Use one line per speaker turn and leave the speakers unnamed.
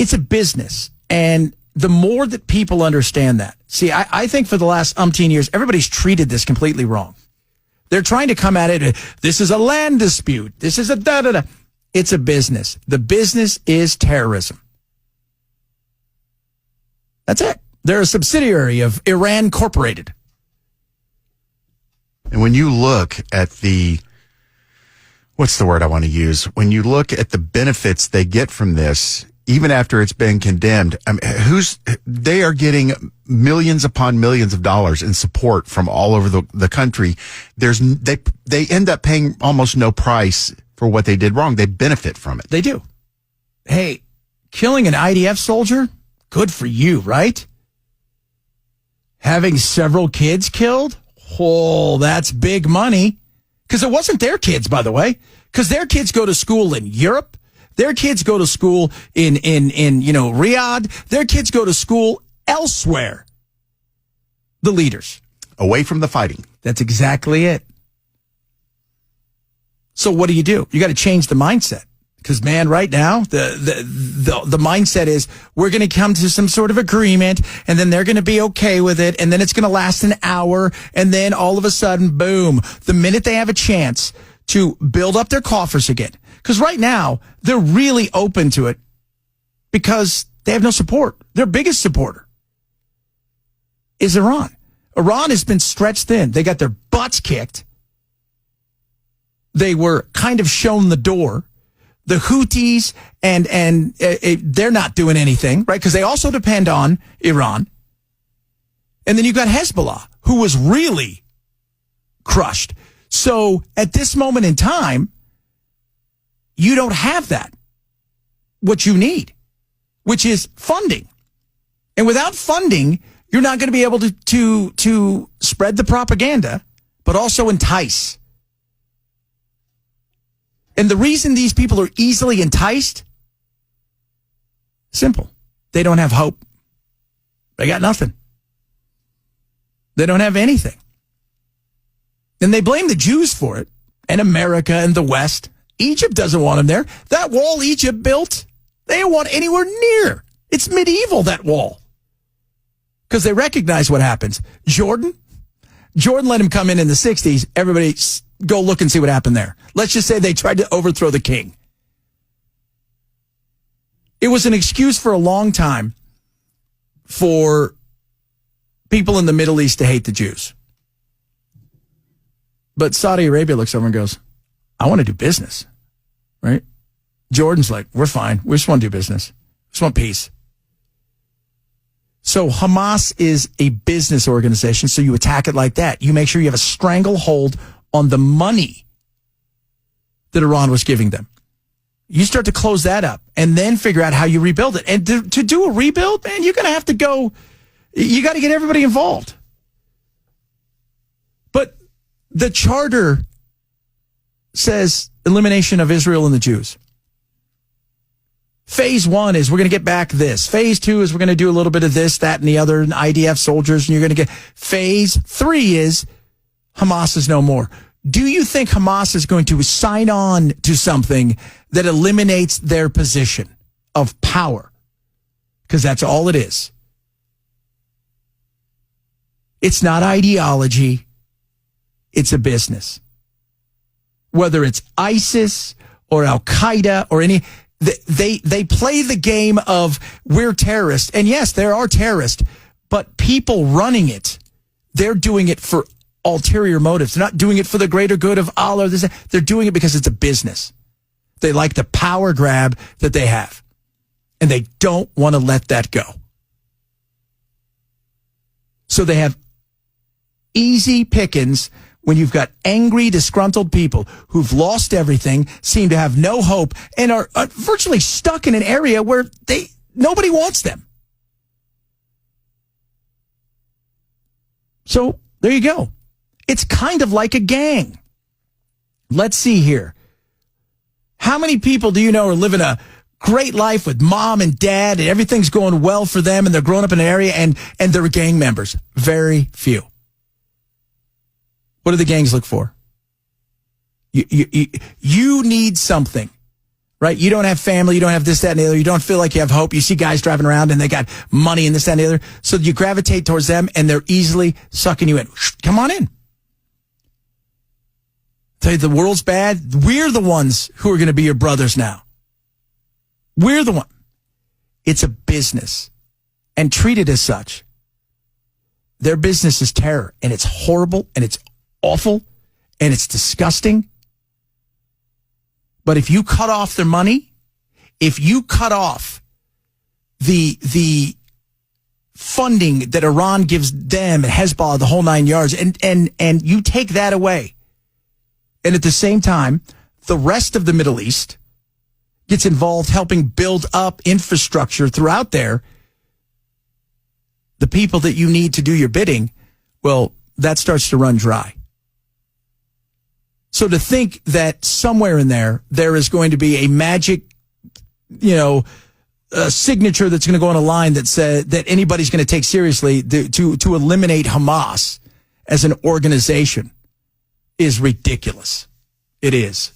It's a business. And the more that people understand that, see, I think for the last umpteen years, everybody's treated this completely wrong. They're trying to come at it. This is a land dispute. This is a da-da-da. It's a business. The business is terrorism. That's it. They're a subsidiary of Iran Corporated.
And when you look at what's the word I want to use? When you look at the benefits they get from this, even after it's been condemned, I mean, they are getting millions upon millions of dollars in support from all over the country. They end up paying almost no price for what they did wrong. They benefit from it.
They do. Hey, killing an IDF soldier, good for you, right? Having several kids killed, oh, that's big money. Because it wasn't their kids, by the way. Because their kids go to school in Europe. Their kids go to school in Riyadh. Their kids go to school elsewhere. The leaders.
Away from the fighting.
That's exactly it. So what do? You got to change the mindset. Because, man, right now, the mindset is we're going to come to some sort of agreement, and then they're going to be okay with it, and then it's going to last an hour, and then all of a sudden, boom, the minute they have a chance to build up their coffers again. Because right now, they're really open to it because they have no support. Their biggest supporter is Iran. Iran has been stretched thin. They got their butts kicked. They were kind of shown the door. The Houthis and they're not doing anything, right? Because they also depend on Iran. And then you've got Hezbollah, who was really crushed. So at this moment in time, you don't have that. What you need, which is funding. And without funding, you're not going to be able to spread the propaganda, but also entice. And the reason these people are easily enticed, simple. They don't have hope. They got nothing. They don't have anything. And they blame the Jews for it, and America and the West. Egypt doesn't want them there. That wall Egypt built, they don't want anywhere near. It's medieval, that wall. Because they recognize what happens. Jordan let him come in the 60s. Everybody go look and see what happened there. Let's just say they tried to overthrow the king. It was an excuse for a long time for people in the Middle East to hate the Jews. But Saudi Arabia looks over and goes, I want to do business, right? Jordan's like, we're fine. We just want to do business. We just want peace. So Hamas is a business organization, so you attack it like that. You make sure you have a stranglehold on the money that Iran was giving them. You start to close that up and then figure out how you rebuild it. And to do a rebuild, man, you're going to have to go, you got to get everybody involved. But the charter says elimination of Israel and the Jews. Phase 1 is we're going to get back this. Phase 2 is we're going to do a little bit of this, that, and the other, and IDF soldiers, and you're going to get. Phase 3 is Hamas is no more. Do you think Hamas is going to sign on to something that eliminates their position of power? Because that's all it is. It's not ideology. It's a business. Whether it's ISIS or Al-Qaeda or any, they play the game of we're terrorists. And yes, there are terrorists, but people running it, they're doing it for ulterior motives. They're not doing it for the greater good of Allah. They're doing it because it's a business. They like the power grab that they have. And they don't want to let that go. So they have easy pickings when you've got angry, disgruntled people who've lost everything, seem to have no hope, and are virtually stuck in an area where nobody wants them. So there you go. It's kind of like a gang. Let's see here. How many people do you know are living a great life with mom and dad and everything's going well for them and they're growing up in an area and they're gang members? Very few. What do the gangs look for? You need something, right? You don't have family, you don't have this, that, and the other. You don't feel like you have hope. You see guys driving around and they got money and this, that, and the other. So you gravitate towards them and they're easily sucking you in. Come on in. Tell you the world's bad. We're the ones who are going to be your brothers now. We're the one. It's a business and treat it as such. Their business is terror and it's horrible and it's awful and it's disgusting. But if you cut off their money, if you cut off the funding that Iran gives them and Hezbollah, the whole 9 yards, and you take that away, and at the same time, the rest of the Middle East gets involved helping build up infrastructure throughout there, the people that you need to do your bidding, well, that starts to run dry. So to think that somewhere in there is going to be a magic, a signature that's going to go on a line that says that anybody's going to take seriously to eliminate Hamas as an organization is ridiculous. It is.